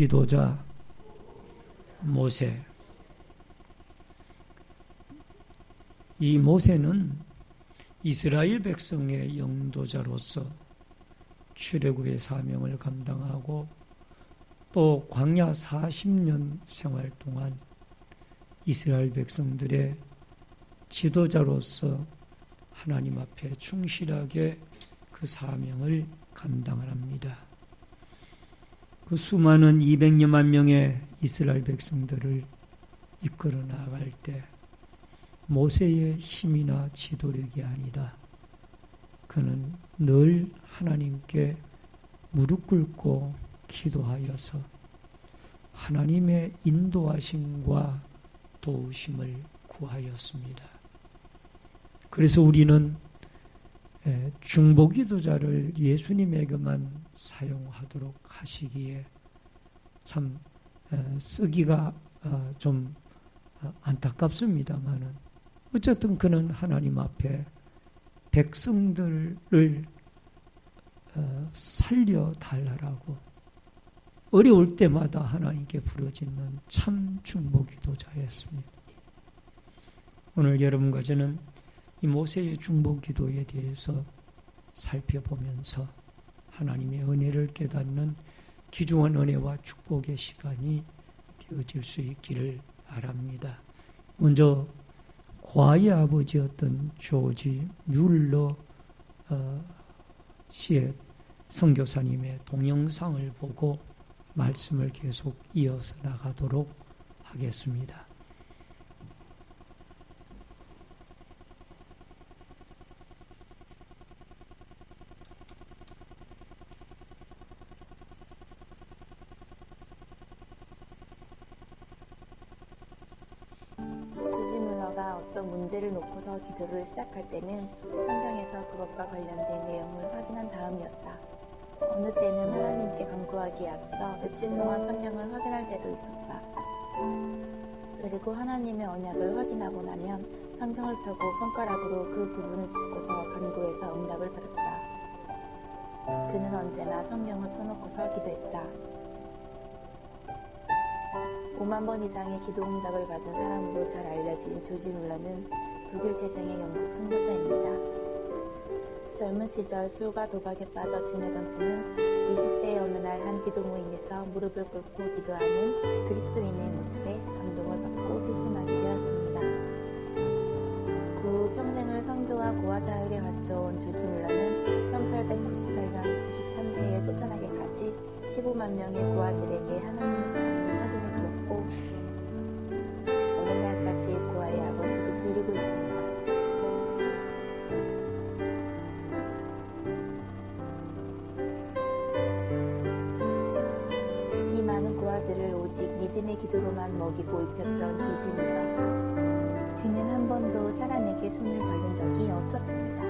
기도자 모세. 이 모세는 이스라엘 백성의 영도자로서 출애굽의 사명을 감당하고 또 광야 40년 생활 동안 이스라엘 백성들의 지도자로서 하나님 앞에 충실하게 그 사명을 감당을 합니다. 그 수많은 200여만 명의 이스라엘 백성들을 이끌어 나갈 때 모세의 힘이나 지도력이 아니라 그는 늘 하나님께 무릎 꿇고 기도하여서 하나님의 인도하심과 도우심을 구하였습니다. 그래서 우리는 중보기도자를 예수님에게만 사용하도록 하시기에 참 쓰기가 좀 안타깝습니다만은 어쨌든 그는 하나님 앞에 백성들을 살려달라고 어려울 때마다 하나님께 부르짖는 참 중보기도자였습니다. 오늘 여러분과 저는 이 모세의 중보기도에 대해서 살펴보면서 하나님의 은혜를 깨닫는 귀중한 은혜와 축복의 시간이 되어질 수 있기를 바랍니다. 먼저 과의 아버지였던 조지 뮬러 씨의 선교사님의 동영상을 보고 말씀을 계속 이어서 나가도록 하겠습니다. 조지 뮬러가 어떤 문제를 놓고서 기도를 시작할 때는 성경에서 그것과 관련된 내용을 확인한 다음이었다. 어느 때는 하나님께 간구하기에 앞서 며칠 동안 성경을 확인할 때도 있었다. 그리고 하나님의 언약을 확인하고 나면 성경을 펴고 손가락으로 그 부분을 짚고서 간구해서 응답을 받았다. 그는 언제나 성경을 펴놓고서 기도했다. 5만 번 이상의 기도 응답을 받은 사람으로 잘 알려진 조지 뮬러는 독일 태생의 영국 선교사입니다. 젊은 시절 술과 도박에 빠져 지내던 그는 20세의 어느 날 한 기도 모임에서 무릎을 꿇고 기도하는 그리스도인의 모습에 감동을 받고 회심하게 되었습니다. 그 후 평생을 선교와 고아 사역에 바쳐온 조지 뮬러는 1898년 93세에 소천하기까지 15만 명의 고아들에게 하나님의 사랑을 확인해 주었고 오늘날까지 고아의 아버지로 불리고 있습니다. 이 많은 고아들을 오직 믿음의 기도로만 먹이고 입혔던 조지 뮬러. 그는 한 번도 사람에게 손을 벌린 적이 없었습니다.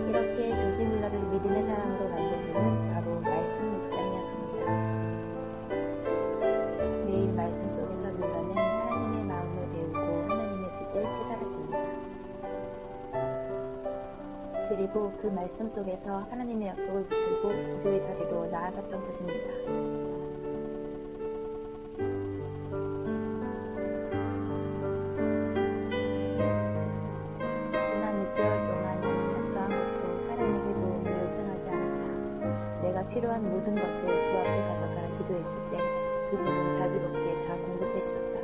이렇게 조지 뮬러를 믿음의 사람으로 만든 이유는 바로 말씀 묵상이었습니다. 매일 말씀 속에서 뮬러는 하나님의 마음을 배우고 하나님의 뜻을 깨달았습니다. 그리고 그 말씀 속에서 하나님의 약속을 붙들고 기도의 자리로 나아갔던 것입니다. 필요한 모든 것을 주 앞에 가져가 기도했을 때 그분은 자비롭게 다 공급해 주셨다.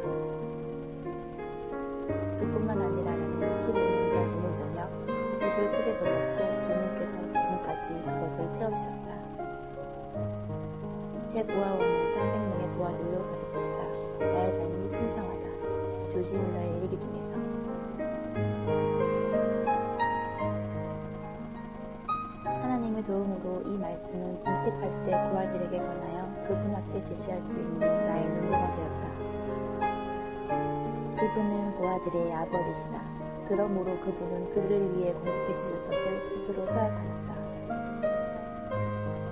그뿐만 아니라 나는 15년 전 오늘 저녁 입을 크게 벌렸고 주님께서 지금까지 그것을 채워주셨다. 새 고아원은 300명의 고아들로 가득 찼다. 나의 삶이 풍성하다. 조지 뮬러의 일기 중에서 하나님의 도움으로 이 말씀은 궁핍할 때 고아들에게 권하여 그분 앞에 제시할 수 있는 나의 눈물가 되었다. 그분은 고아들의 아버지시다. 그러므로 그분은 그들을 위해 공급해 주실 것을 스스로 서약하셨다.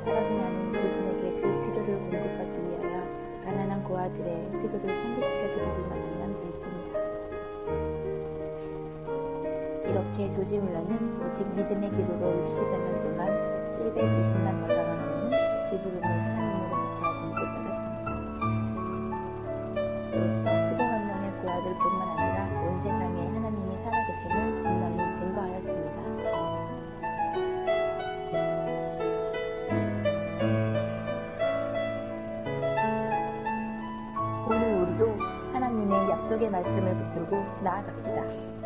따라서 나는 그분에게 그 필요를 공급하기 위하여 가난한 고아들의 필요를 상기시켜 드리기만 하면 될 뿐이다. 이렇게 이렇게 조지물러는 오직 믿음의 기도로 60여 년 동안 720만 달러가 넘는 그 부름을 하나님으로부터 공급받았습니다. 이로써 15만 명의 고아들뿐만 아니라 온 세상에 하나님이 살아계심을 분명히 증거하였습니다. 오늘 우리도 하나님의 약속의 말씀을 붙들고 나아갑시다.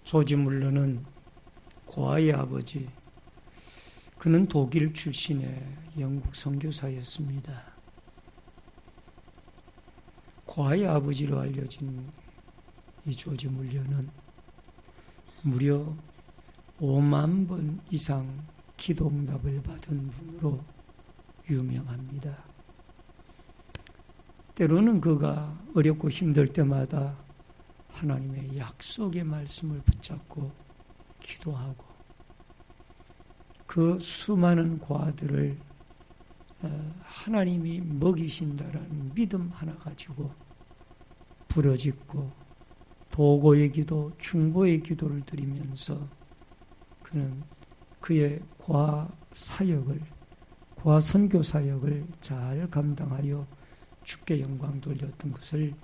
조지 물러는 고아의 아버지, 그는 독일 출신의 영국 선교사였습니다. 고아의 아버지로 알려진 이 조지 물러는 무려 5만 번 이상 기도 응답을 받은 분으로 유명합니다. 때로는 그가 어렵고 힘들 때마다 하나님의 약속의 말씀을 붙잡고 기도하고 그 수많은 고아들을 하나님이 먹이신다라는 믿음 하나 가지고 부르짖고 도고의 기도, 중보의 기도를 드리면서 그는 그의 고아 사역을, 고아 선교 사역을 잘 감당하여 주께 영광 돌렸던 것을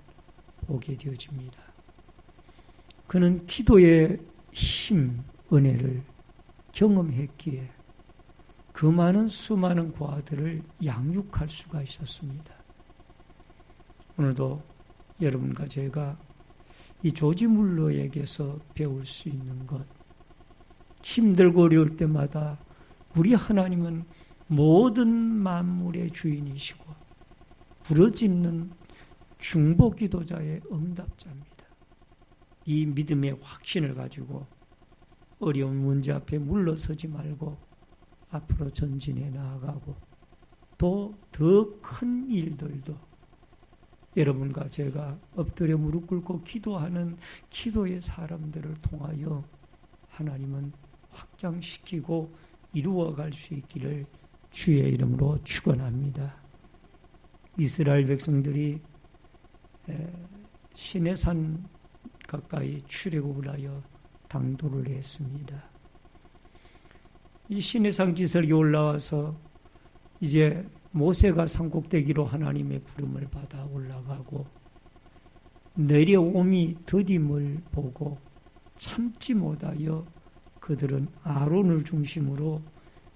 보게 되어집니다. 그는 기도의 힘, 은혜를 경험했기에 그 많은 수많은 고아들을 양육할 수가 있었습니다. 오늘도 여러분과 제가 이 조지 물러에게서 배울 수 있는 것, 힘들고 어려울 때마다 우리 하나님은 모든 만물의 주인이시고 부르짖는 중보 기도자의 응답자입니다. 이 믿음의 확신을 가지고 어려운 문제 앞에 물러서지 말고 앞으로 전진해 나아가고 또 더 큰 일들도 여러분과 제가 엎드려 무릎 꿇고 기도하는 기도의 사람들을 통하여 하나님은 확장시키고 이루어갈 수 있기를 주의 이름으로 축원합니다. 이스라엘 백성들이 시내산 가까이 출애굽을 하여 당도를 했습니다. 이 시내산 기슭에 올라와서 이제 모세가 산꼭대기로 하나님의 부름을 받아 올라가고 내려옴이 더딤을 보고 참지 못하여 그들은 아론을 중심으로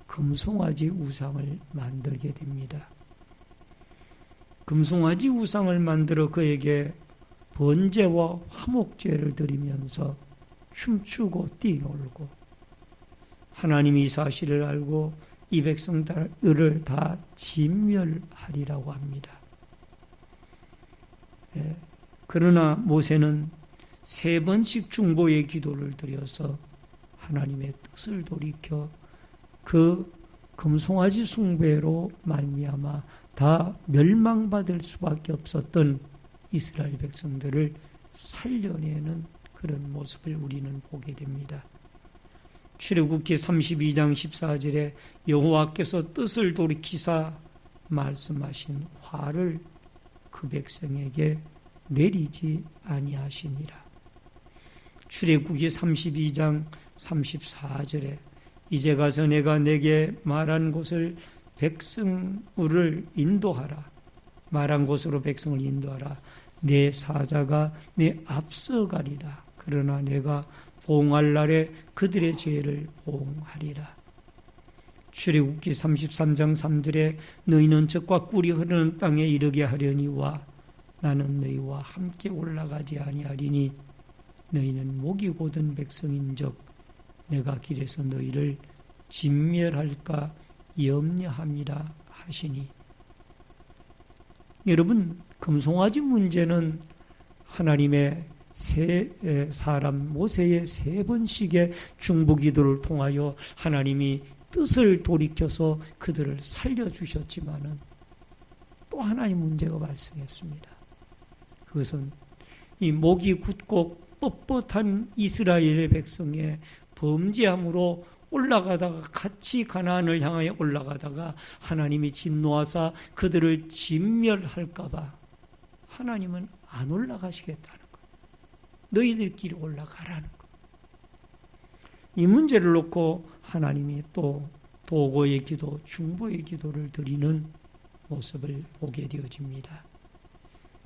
금송아지 우상을 만들게 됩니다. 금송아지 우상을 만들어 그에게 번제와 화목제를 드리면서 춤추고 뛰놀고 하나님이 이 사실을 알고 이 백성들을 다 진멸하리라고 합니다. 그러나 모세는 3번씩 중보의 기도를 드려서 하나님의 뜻을 돌이켜 그 금송아지 숭배로 말미암아 다 멸망받을 수밖에 없었던 이스라엘 백성들을 살려내는 그런 모습을 우리는 보게 됩니다. 출애굽기 32장 14절에 여호와께서 뜻을 돌이키사 말씀하신 화를 그 백성에게 내리지 아니하시니라. 출애굽기 32장 34절에 이제 가서 내가 내게 말한 곳을 백성을 인도하라. 말한 곳으로 백성을 인도하라. 내 사자가 내 앞서가리라. 그러나 내가 보응할 날에 그들의 죄를 보응하리라. 출애굽기 33장 3절에 너희는 적과 꿀이 흐르는 땅에 이르게 하려니와 나는 너희와 함께 올라가지 아니하리니 너희는 목이 곧은 백성인적 내가 길에서 너희를 진멸할까 염려함이라 하시니. 여러분, 금송아지 문제는 하나님의 사람 모세의 3번씩의 중보기도를 통하여 하나님이 뜻을 돌이켜서 그들을 살려주셨지만은 또 하나의 문제가 발생했습니다. 그것은 이 목이 굳고 뻣뻣한 이스라엘의 백성의 범죄함으로 올라가다가 같이 가나안을 향하여 올라가다가 하나님이 진노하사 그들을 진멸할까 봐 하나님은 안 올라가시겠다는 거예요. 너희들끼리 올라가라는 거예요. 이 문제를 놓고 하나님이 또 도고의 기도, 중보의 기도를 드리는 모습을 보게 되어집니다.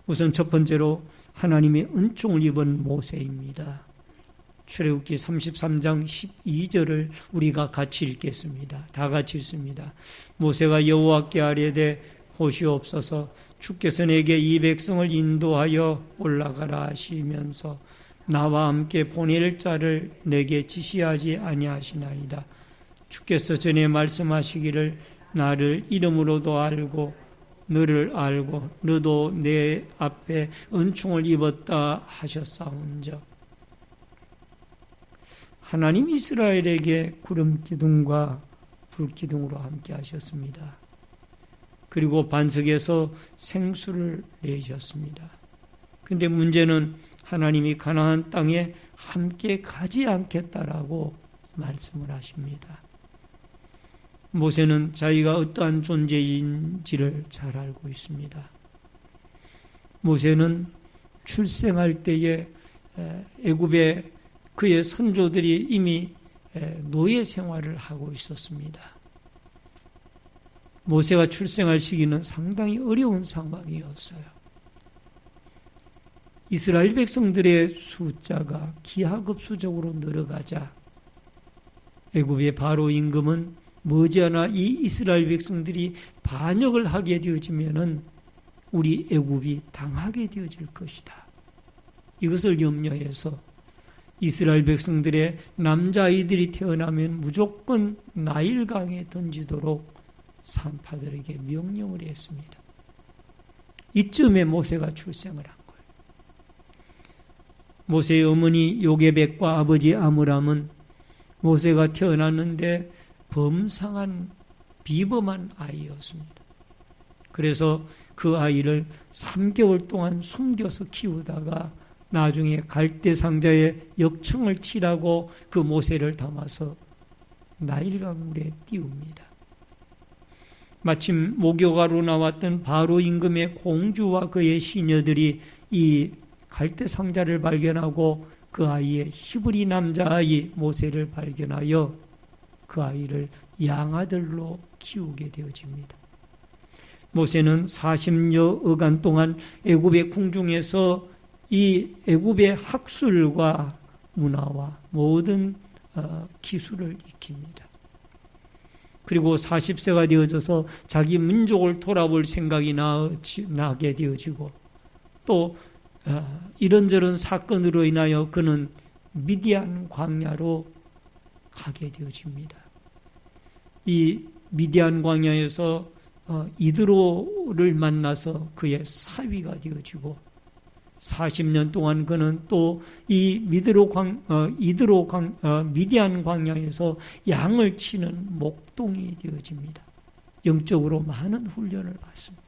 우선 첫 번째로 하나님의 은총을 입은 모세입니다. 출애굽기 33장 12절을 우리가 같이 읽겠습니다. 다 같이 읽습니다. 모세가 여호와께 아뢰되 보시옵소서 주께서 내게 이 백성을 인도하여 올라가라 하시면서 나와 함께 보낼 자를 내게 지시하지 아니하시나이다. 주께서 전에 말씀하시기를 나를 이름으로도 알고 너를 알고 너도 내 앞에 은총을 입었다 하셨사온즉 하나님 이스라엘에게 구름 기둥과 불 기둥으로 함께 하셨습니다. 그리고 반석에서 생수를 내셨습니다. 근데 문제는 하나님이 가나안 땅에 함께 가지 않겠다라고 말씀을 하십니다. 모세는 자기가 어떠한 존재인지를 잘 알고 있습니다. 모세는 출생할 때에 애굽에 그의 선조들이 이미 노예 생활을 하고 있었습니다. 모세가 출생할 시기는 상당히 어려운 상황이었어요. 이스라엘 백성들의 숫자가 기하급수적으로 늘어가자 애굽의 바로 임금은 머지않아 이 이스라엘 백성들이 반역을 하게 되어지면은 우리 애굽이 당하게 되어질 것이다. 이것을 염려해서 이스라엘 백성들의 남자아이들이 태어나면 무조건 나일강에 던지도록 산파들에게 명령을 했습니다. 이쯤에 모세가 출생을 한 거예요. 모세의 어머니 요게벳과 아버지 아므람은 모세가 태어났는데 범상한 비범한 아이였습니다. 그래서 그 아이를 3개월 동안 숨겨서 키우다가 나중에 갈대 상자에 역청을 치라고 그 모세를 담아서 나일강 물에 띄웁니다. 마침 목욕하러 나왔던 바로 임금의 공주와 그의 시녀들이 이 갈대 상자를 발견하고 그 아이의 히브리 남자아이 모세를 발견하여 그 아이를 양아들로 키우게 되어집니다. 모세는 40여 어간 동안 애굽의 궁중에서 이 애굽의 학술과 문화와 모든 기술을 익힙니다. 그리고 40세가 되어져서 자기 민족을 돌아볼 생각이 나게 되어지고 또 이런저런 사건으로 인하여 그는 미디안 광야로 가게 되어집니다. 이 미디안 광야에서 이드로를 만나서 그의 사위가 되어지고 40년 동안 그는 또 이 미디안 광야에서 양을 치는 목동이 되어집니다. 영적으로 많은 훈련을 받습니다.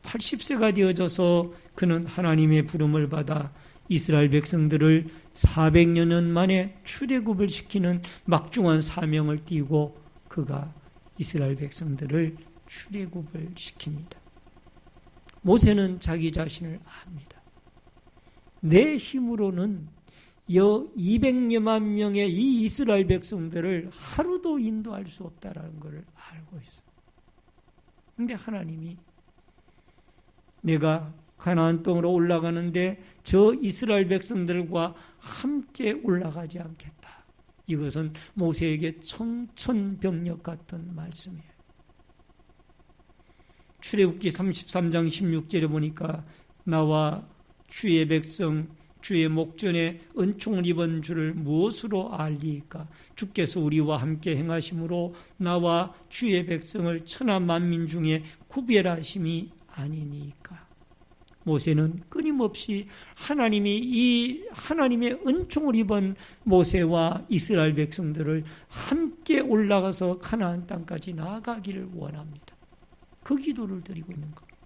80세가 되어져서 그는 하나님의 부름을 받아 이스라엘 백성들을 400여 년 만에 출애굽을 시키는 막중한 사명을 띠고 그가 이스라엘 백성들을 출애굽을 시킵니다. 모세는 자기 자신을 압니다. 내 힘으로는 200여만 명의 이 이스라엘 백성들을 하루도 인도할 수 없다는 것을 알고 있어요. 그런데 하나님이 내가 가나안 땅으로 올라가는데 저 이스라엘 백성들과 함께 올라가지 않겠다. 이것은 모세에게 청천벽력 같은 말씀이에요. 출애굽기 33장 16절에 보니까 나와 주의 백성 주의 목전에 은총을 입은 줄을 무엇으로 알리까? 주께서 우리와 함께 행하심으로 나와 주의 백성을 천하 만민 중에 구별하심이 아니니까. 모세는 끊임없이 하나님의 은총을 입은 모세와 이스라엘 백성들을 함께 올라가서 가나안 땅까지 나아가기를 원합니다. 그 기도를 드리고 있는 겁니다.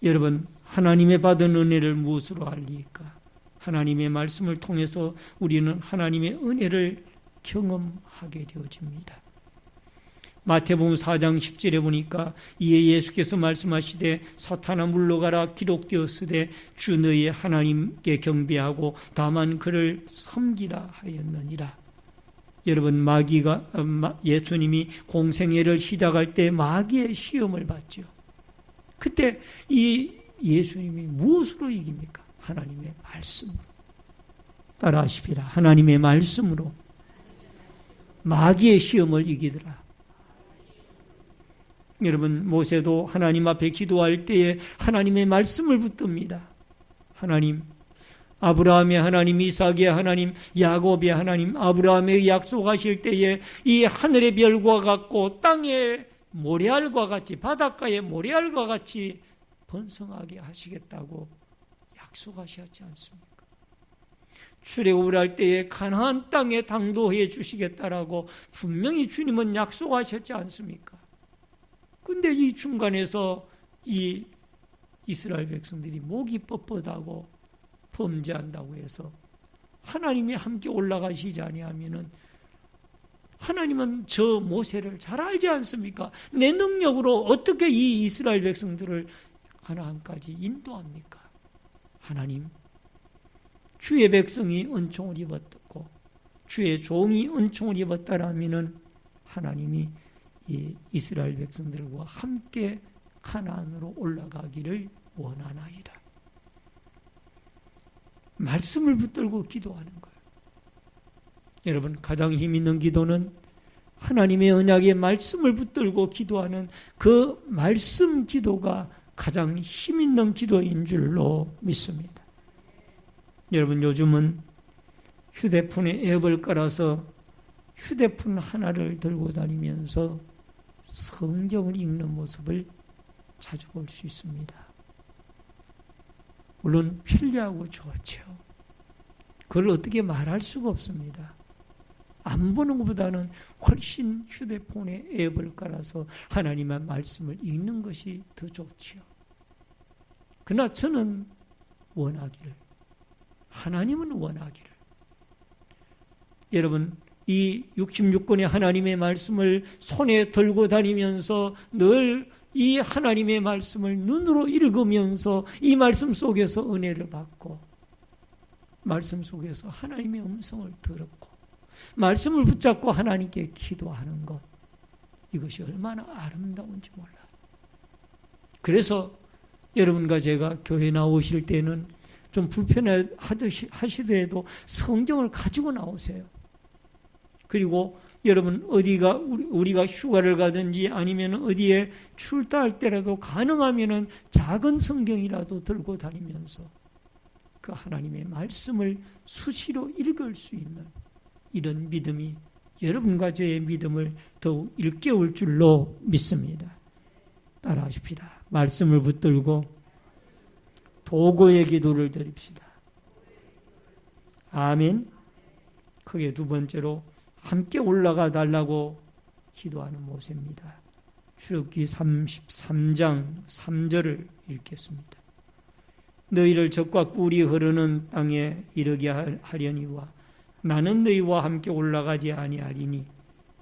여러분, 하나님의 받은 은혜를 무엇으로 알리까? 하나님의 말씀을 통해서 우리는 하나님의 은혜를 경험하게 되어집니다. 마태복음 4장 10절에 보니까 이에 예수께서 말씀하시되 사탄아 물러가라 기록되었으되 주 너희의 하나님께 경배하고 다만 그를 섬기라 하였느니라. 여러분, 예수님이 공생애를 시작할 때 마귀의 시험을 받죠. 그때 이 예수님이 무엇으로 이깁니까? 하나님의 말씀으로. 따라하십시다. 하나님의 말씀으로 마귀의 시험을 이기더라. 여러분, 모세도 하나님 앞에 기도할 때에 하나님의 말씀을 붙듭니다. 하나님, 아브라함의 하나님, 이삭의 하나님, 야곱의 하나님, 아브라함의 약속하실 때에 이 하늘의 별과 같고 땅의 모래알과 같이, 바닷가의 모래알과 같이 번성하게 하시겠다고 약속하셨지 않습니까? 출애굽을 할 때에 가나안 땅에 당도해 주시겠다라고 분명히 주님은 약속하셨지 않습니까? 근데 이 중간에서 이 이스라엘 백성들이 목이 뻣뻣하고 범죄한다고 해서 하나님이 함께 올라가시지 아니하면은 하나님은 저 모세를 잘 알지 않습니까? 내 능력으로 어떻게 이 이스라엘 백성들을 가나안까지 인도합니까? 하나님, 주의 백성이 은총을 입었고 주의 종이 은총을 입었다라면은 하나님이 이 이스라엘 백성들과 함께 가나안으로 올라가기를 원하나이다. 말씀을 붙들고 기도하는 거예요. 여러분, 가장 힘 있는 기도는 하나님의 언약의 말씀을 붙들고 기도하는 그 말씀 기도가 가장 힘 있는 기도인 줄로 믿습니다. 여러분, 요즘은 휴대폰에 앱을 깔아서 휴대폰 하나를 들고 다니면서 성경을 읽는 모습을 자주 볼 수 있습니다. 물론 편리하고 좋죠. 그걸 어떻게 말할 수가 없습니다. 안 보는 것보다는 훨씬 휴대폰에 앱을 깔아서 하나님의 말씀을 읽는 것이 더 좋죠. 그러나 저는 원하기를, 하나님은 원하기를, 여러분, 이 66권의 하나님의 말씀을 손에 들고 다니면서 늘 이 하나님의 말씀을 눈으로 읽으면서 이 말씀 속에서 은혜를 받고 말씀 속에서 하나님의 음성을 들었고 말씀을 붙잡고 하나님께 기도하는 것, 이것이 얼마나 아름다운지 몰라요. 그래서 여러분과 제가 교회 나오실 때는 좀 불편하시더라도 성경을 가지고 나오세요. 그리고 여러분, 우리가 휴가를 가든지 아니면 어디에 출타할 때라도 가능하면 작은 성경이라도 들고 다니면서 그 하나님의 말씀을 수시로 읽을 수 있는 이런 믿음이 여러분과 저의 믿음을 더욱 일깨울 줄로 믿습니다. 따라하십시다. 말씀을 붙들고 도구의 기도를 드립시다. 아멘. 크게 두 번째로 함께 올라가 달라고 기도하는 모세입니다. 출애굽기 33장 3절을 읽겠습니다. 너희를 적과 꿀이 흐르는 땅에 이르게 하려니와 나는 너희와 함께 올라가지 아니하리니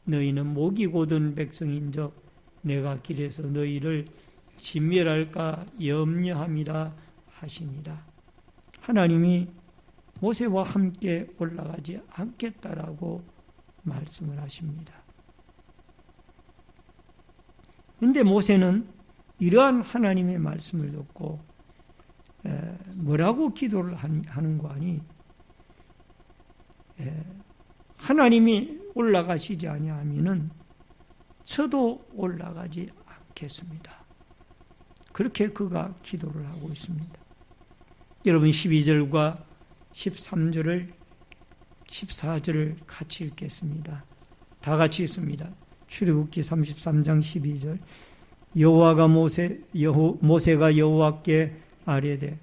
너희는 목이 곧은 백성인적 내가 길에서 너희를 진멸할까 염려함이라 하시니라. 하나님이 모세와 함께 올라가지 않겠다라고 말씀을 하십니다. 그런데 모세는 이러한 하나님의 말씀을 듣고 뭐라고 기도를 하는 거 아니? 하나님이 올라가시지 아니하면은 저도 올라가지 않겠습니다. 그렇게 그가 기도를 하고 있습니다. 여러분, 12절과 13절을 14절을 같이 읽겠습니다. 다 같이 읽습니다. 출애굽기 33장 12절. 여호와가 모세가 여호와께 아뢰되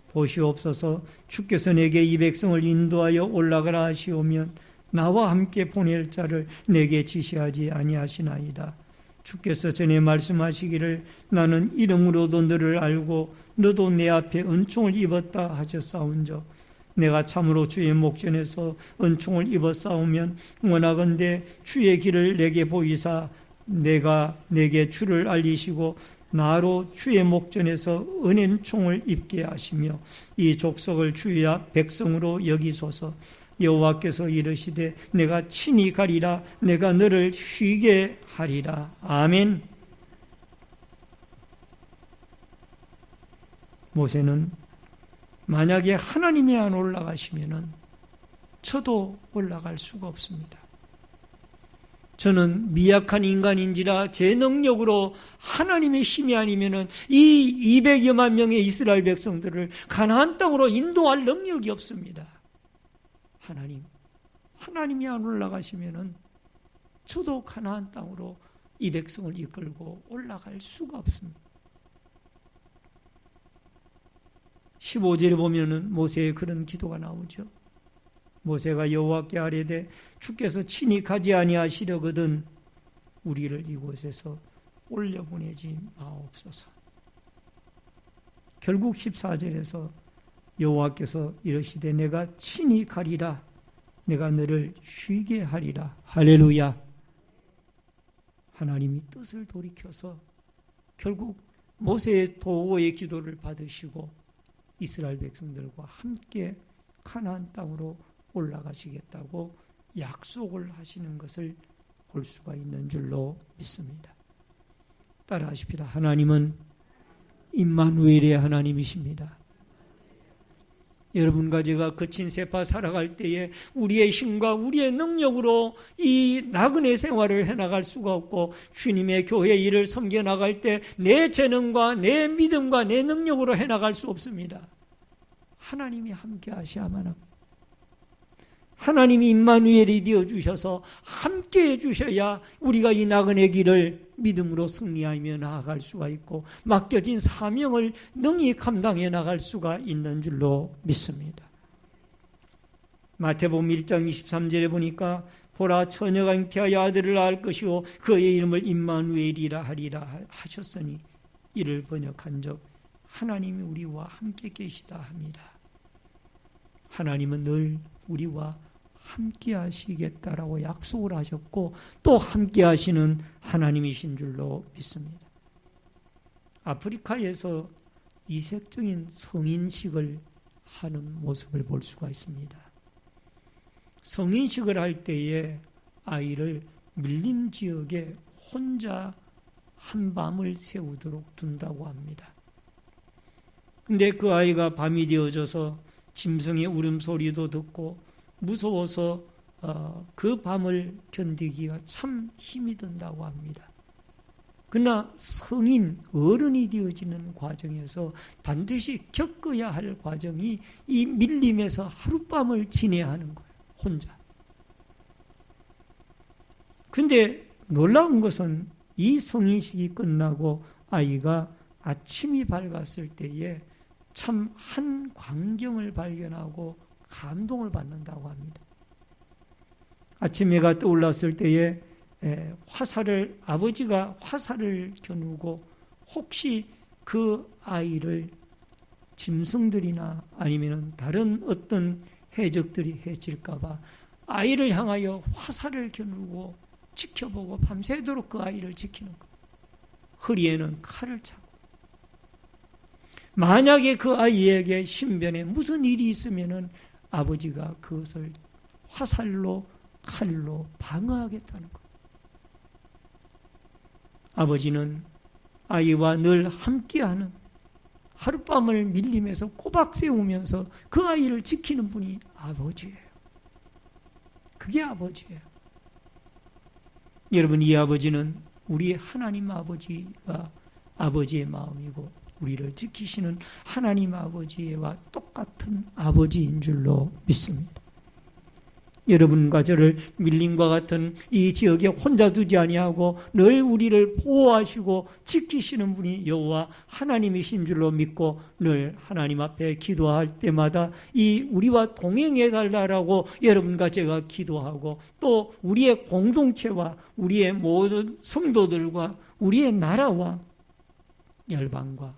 보시옵소서 주께서 내게 이 백성을 인도하여 올라가라 하시오면 나와 함께 보낼 자를 내게 지시하지 아니하시나이다. 주께서 전에 말씀하시기를 나는 이름으로도 너를 알고 너도 내 앞에 은총을 입었다 하셨사온저 내가 참으로 주의 목전에서 은총을 입었사오면 원하건대 주의 길을 내게 보이사 내가 내게 주를 알리시고 나로 주의 목전에서 은총을 입게 하시며 이 족속을 주의 앞 백성으로 여기소서. 여호와께서 이르시되 내가 친히 가리라 내가 너를 쉬게 하리라. 아멘. 모세는 만약에 하나님이 안 올라가시면은 저도 올라갈 수가 없습니다. 저는 미약한 인간인지라 제 능력으로 하나님의 힘이 아니면은 이 200여만 명의 이스라엘 백성들을 가나안 땅으로 인도할 능력이 없습니다. 하나님이 안 올라가시면은 저도 가나안 땅으로 이 백성을 이끌고 올라갈 수가 없습니다. 15절에 보면은 모세의 그런 기도가 나오죠. 모세가 여호와께 아뢰되 주께서 친히 가지 아니하시려거든 우리를 이곳에서 올려보내지 마옵소서. 결국 14절에서 여호와께서 이르시되 내가 친히 가리라 내가 너를 쉬게 하리라. 할렐루야. 하나님이 뜻을 돌이켜서 결국 모세의 도의 기도를 받으시고 이스라엘 백성들과 함께 가나안 땅으로 올라가시겠다고 약속을 하시는 것을 볼 수가 있는 줄로 믿습니다. 따라하십시다. 하나님은 임마누엘의 하나님이십니다. 여러분과 제가 거친 세파 살아갈 때에 우리의 힘과 우리의 능력으로 이 나그네 생활을 해나갈 수가 없고 주님의 교회 일을 섬겨나갈 때 내 재능과 내 믿음과 내 능력으로 해나갈 수 없습니다. 하나님이 함께 하셔야만 합니다. 하나님이 임마누엘이 되어주셔서 함께 해주셔야 우리가 이 나그네 길을 믿음으로 승리하며 나아갈 수가 있고 맡겨진 사명을 능히 감당해 나갈 수가 있는 줄로 믿습니다. 마태복음 1장 23절에 보니까 보라 처녀가 잉태하여 아들을 낳을 것이요 그의 이름을 임마누엘이라 하리라 하셨으니 이를 번역한 적 하나님이 우리와 함께 계시다 합니다. 하나님은 늘 우리와 함께 하시겠다라고 약속을 하셨고 또 함께 하시는 하나님이신 줄로 믿습니다. 아프리카에서 이색적인 성인식을 하는 모습을 볼 수가 있습니다. 성인식을 할 때에 아이를 밀림 지역에 혼자 한밤을 새우도록 둔다고 합니다. 근데 그 아이가 밤이 되어져서 짐승의 울음소리도 듣고 무서워서 그 밤을 견디기가 참 힘이 든다고 합니다. 그러나 성인, 어른이 되어지는 과정에서 반드시 겪어야 할 과정이 이 밀림에서 하룻밤을 지내야 하는 거예요. 혼자. 근데 놀라운 것은 이 성인식이 끝나고 아이가 아침이 밝았을 때에 참 한 광경을 발견하고 감동을 받는다고 합니다. 아침 해가 떠올랐을 때에 아버지가 화살을 겨누고 혹시 그 아이를 짐승들이나 아니면 다른 어떤 해적들이 해칠까봐 아이를 향하여 화살을 겨누고 지켜보고 밤새도록 그 아이를 지키는 것. 허리에는 칼을 차고. 만약에 그 아이에게 신변에 무슨 일이 있으면은 아버지가 그것을 화살로 칼로 방어하겠다는 것. 아버지는 아이와 늘 함께하는 하룻밤을 밀림에서 꼬박 세우면서 그 아이를 지키는 분이 아버지예요. 그게 아버지예요. 여러분, 이 아버지는 우리 하나님 아버지가 아버지의 마음이고 우리를 지키시는 하나님 아버지와 똑같은 아버지인 줄로 믿습니다. 여러분과 저를 밀림과 같은 이 지역에 혼자 두지 아니하고 늘 우리를 보호하시고 지키시는 분이 여호와 하나님이신 줄로 믿고 늘 하나님 앞에 기도할 때마다 이 우리와 동행해 달라고 여러분과 제가 기도하고 또 우리의 공동체와 우리의 모든 성도들과 우리의 나라와 열방과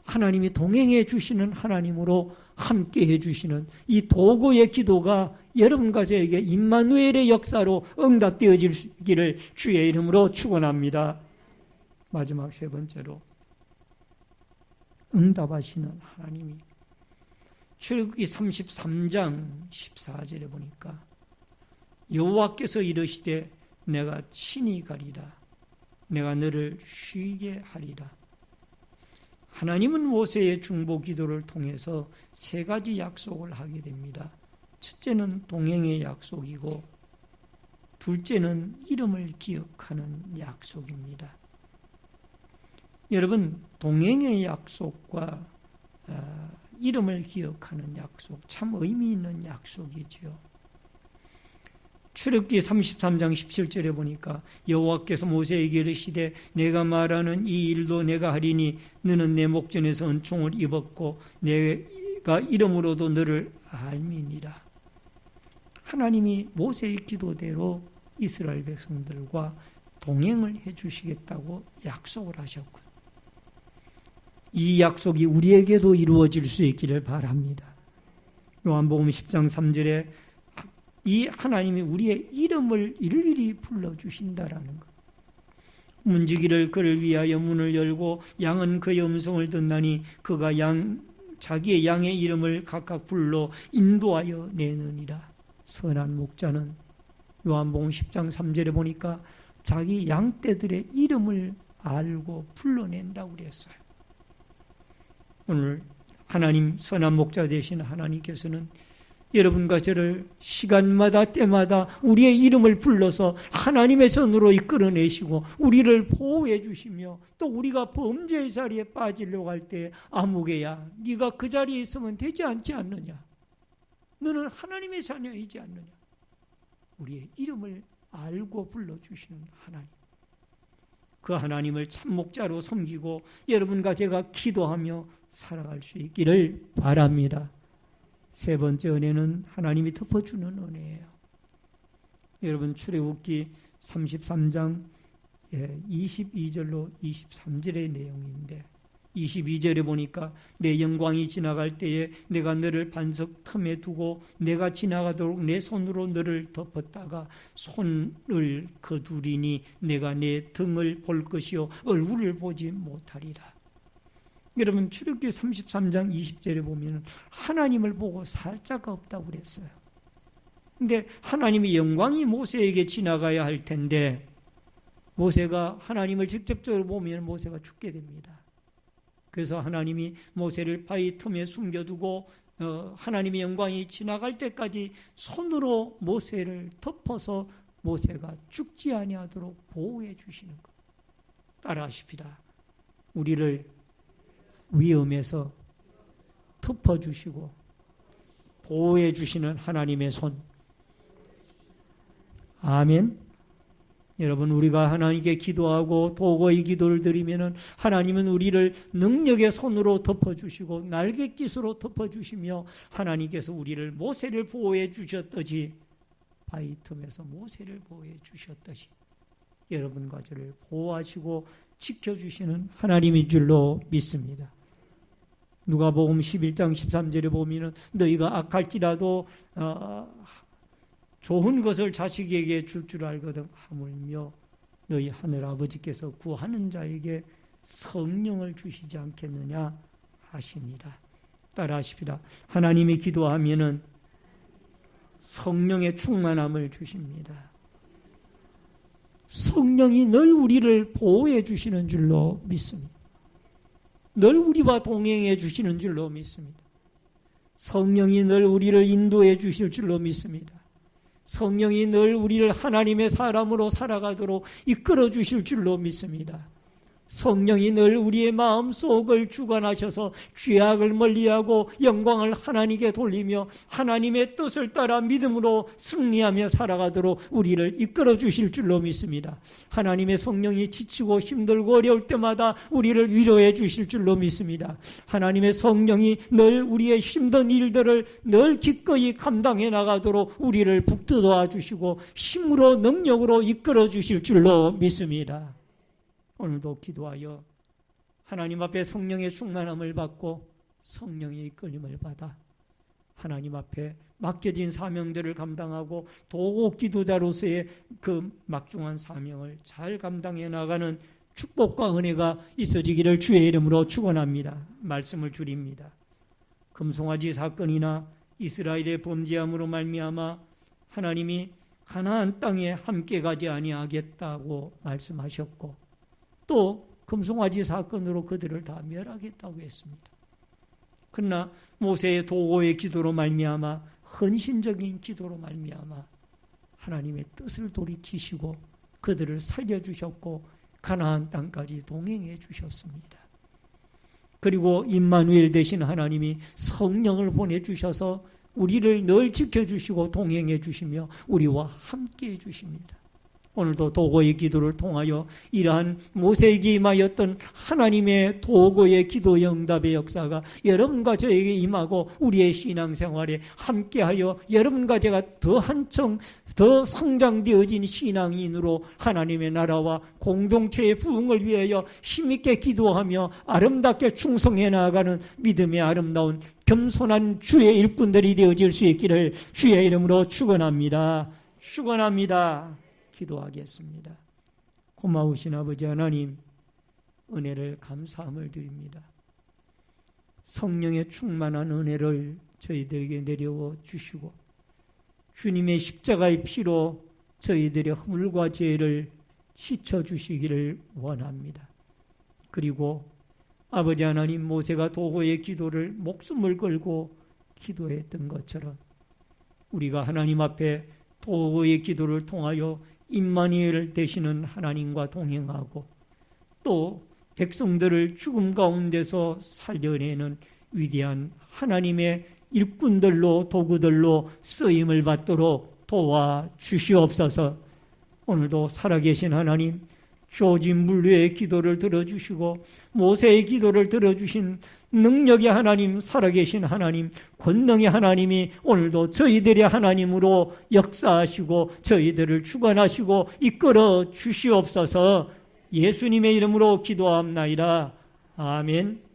하나님이 동행해 주시는 하나님으로 함께 해주시는 이 도구의 기도가 여러분과 저에게 임마누엘의 역사로 응답되어지기를 주의 이름으로 축원합니다. 마지막 세 번째로 응답하시는 하나님이 출애굽기 33장 14절에 보니까 여호와께서 이르시되 내가 친히 가리라 내가 너를 쉬게 하리라. 하나님은 모세의 중보 기도를 통해서 세 가지 약속을 하게 됩니다. 첫째는 동행의 약속이고 둘째는 이름을 기억하는 약속입니다. 여러분, 동행의 약속과 이름을 기억하는 약속, 참 의미 있는 약속이지요. 출애굽기 33장 17절에 보니까 여호와께서 모세에게 이르시되 내가 말하는 이 일도 내가 하리니 너는 내 목전에서 은총을 입었고 내가 이름으로도 너를 알미니라. 하나님이 모세의 기도대로 이스라엘 백성들과 동행을 해주시겠다고 약속을 하셨고 이 약속이 우리에게도 이루어질 수 있기를 바랍니다. 요한복음 10장 3절에 이 하나님이 우리의 이름을 일일이 불러주신다라는 것. 문지기를 그를 위하여 문을 열고 양은 그의 음성을 듣나니 그가 자기의 양의 이름을 각각 불러 인도하여 내느니라. 선한 목자는 요한복음 10장 3절에 보니까 자기 양떼들의 이름을 알고 불러낸다고 그랬어요. 오늘 하나님 선한 목자 되신 하나님께서는 여러분과 저를 시간마다 때마다 우리의 이름을 불러서 하나님의 손으로 이끌어내시고 우리를 보호해 주시며 또 우리가 범죄의 자리에 빠지려고 할 때 아무개야 네가 그 자리에 있으면 되지 않지 않느냐. 너는 하나님의 자녀이지 않느냐. 우리의 이름을 알고 불러주시는 하나님. 그 하나님을 참목자로 섬기고 여러분과 제가 기도하며 살아갈 수 있기를 바랍니다. 세 번째 은혜는 하나님이 덮어주는 은혜예요. 여러분 출애굽기 33장 22절로 23절의 내용인데 22절에 보니까 내 영광이 지나갈 때에 내가 너를 반석 틈에 두고 내가 지나가도록 내 손으로 너를 덮었다가 손을 거두리니 내가 내 등을 볼 것이요 얼굴을 보지 못하리라. 여러분 출애굽기 33장 20절에 보면 하나님을 보고 살 자가 없다고 그랬어요. 근데 하나님의 영광이 모세에게 지나가야 할 텐데 모세가 하나님을 직접적으로 보면 모세가 죽게 됩니다. 그래서 하나님이 모세를 바위 틈에 숨겨두고 하나님의 영광이 지나갈 때까지 손으로 모세를 덮어서 모세가 죽지 아니하도록 보호해 주시는 것. 따라하십시다. 우리를 위험에서 덮어주시고 보호해 주시는 하나님의 손. 아멘. 여러분 우리가 하나님께 기도하고 도구의 기도를 드리면 하나님은 우리를 능력의 손으로 덮어주시고 날갯깃으로 덮어주시며 하나님께서 우리를 모세를 보호해 주셨듯이 바위 틈에서 모세를 보호해 주셨듯이 여러분과 저를 보호하시고 지켜주시는 하나님인 줄로 믿습니다. 누가복음 11장 13절에 보면 너희가 악할지라도 좋은 것을 자식에게 줄 줄 알거든 하물며 너희 하늘 아버지께서 구하는 자에게 성령을 주시지 않겠느냐 하시니라. 따라하십시다. 하나님이 기도하면은 성령의 충만함을 주십니다. 성령이 늘 우리를 보호해 주시는 줄로 믿습니다. 늘 우리와 동행해 주시는 줄로 믿습니다. 성령이 늘 우리를 인도해 주실 줄로 믿습니다. 성령이 늘 우리를 하나님의 사람으로 살아가도록 이끌어 주실 줄로 믿습니다. 성령이 늘 우리의 마음속을 주관하셔서 죄악을 멀리하고 영광을 하나님께 돌리며 하나님의 뜻을 따라 믿음으로 승리하며 살아가도록 우리를 이끌어 주실 줄로 믿습니다. 하나님의 성령이 지치고 힘들고 어려울 때마다 우리를 위로해 주실 줄로 믿습니다. 하나님의 성령이 늘 우리의 힘든 일들을 늘 기꺼이 감당해 나가도록 우리를 북돋아 주시고 힘으로 능력으로 이끌어 주실 줄로 믿습니다. 오늘도 기도하여 하나님 앞에 성령의 충만함을 받고 성령의 이끌림을 받아 하나님 앞에 맡겨진 사명들을 감당하고 도구 기도자로서의 그 막중한 사명을 잘 감당해 나가는 축복과 은혜가 있어지기를 주의 이름으로 축원합니다. 말씀을 줄입니다. 금송아지 사건이나 이스라엘의 범죄함으로 말미암아 하나님이 가나안 땅에 함께 가지 아니하겠다고 말씀하셨고 또 금송아지 사건으로 그들을 다 멸하겠다고 했습니다. 그러나 모세의 도고의 기도로 말미암아 헌신적인 기도로 말미암아 하나님의 뜻을 돌이키시고 그들을 살려주셨고 가나안 땅까지 동행해 주셨습니다. 그리고 임마누엘 되신 하나님이 성령을 보내주셔서 우리를 늘 지켜주시고 동행해 주시며 우리와 함께해 주십니다. 오늘도 도고의 기도를 통하여 이러한 모세에게 임하였던 하나님의 도고의 기도 응답의 역사가 여러분과 저에게 임하고 우리의 신앙생활에 함께하여 여러분과 제가 더 한층 더 성장되어진 신앙인으로 하나님의 나라와 공동체의 부흥을 위하여 힘있게 기도하며 아름답게 충성해 나아가는 믿음의 아름다운 겸손한 주의 일꾼들이 되어질 수 있기를 주의 이름으로 축원합니다. 축원합니다. 기도하겠습니다. 고마우신 아버지 하나님, 은혜를 감사함을 드립니다. 성령의 충만한 은혜를 저희들에게 내려워 주시고 주님의 십자가의 피로 저희들의 허물과 죄를 씻어주시기를 원합니다. 그리고 아버지 하나님, 모세가 도고의 기도를 목숨을 걸고 기도했던 것처럼 우리가 하나님 앞에 도고의 기도를 통하여 임마누엘 되시는 하나님과 동행하고 또 백성들을 죽음 가운데서 살려내는 위대한 하나님의 일꾼들로 도구들로 쓰임을 받도록 도와주시옵소서. 오늘도 살아계신 하나님, 조지 물류의 기도를 들어주시고 모세의 기도를 들어주신 능력의 하나님, 살아계신 하나님, 권능의 하나님이 오늘도 저희들의 하나님으로 역사하시고 저희들을 주관하시고 이끌어 주시옵소서. 예수님의 이름으로 기도합나이다. 아멘.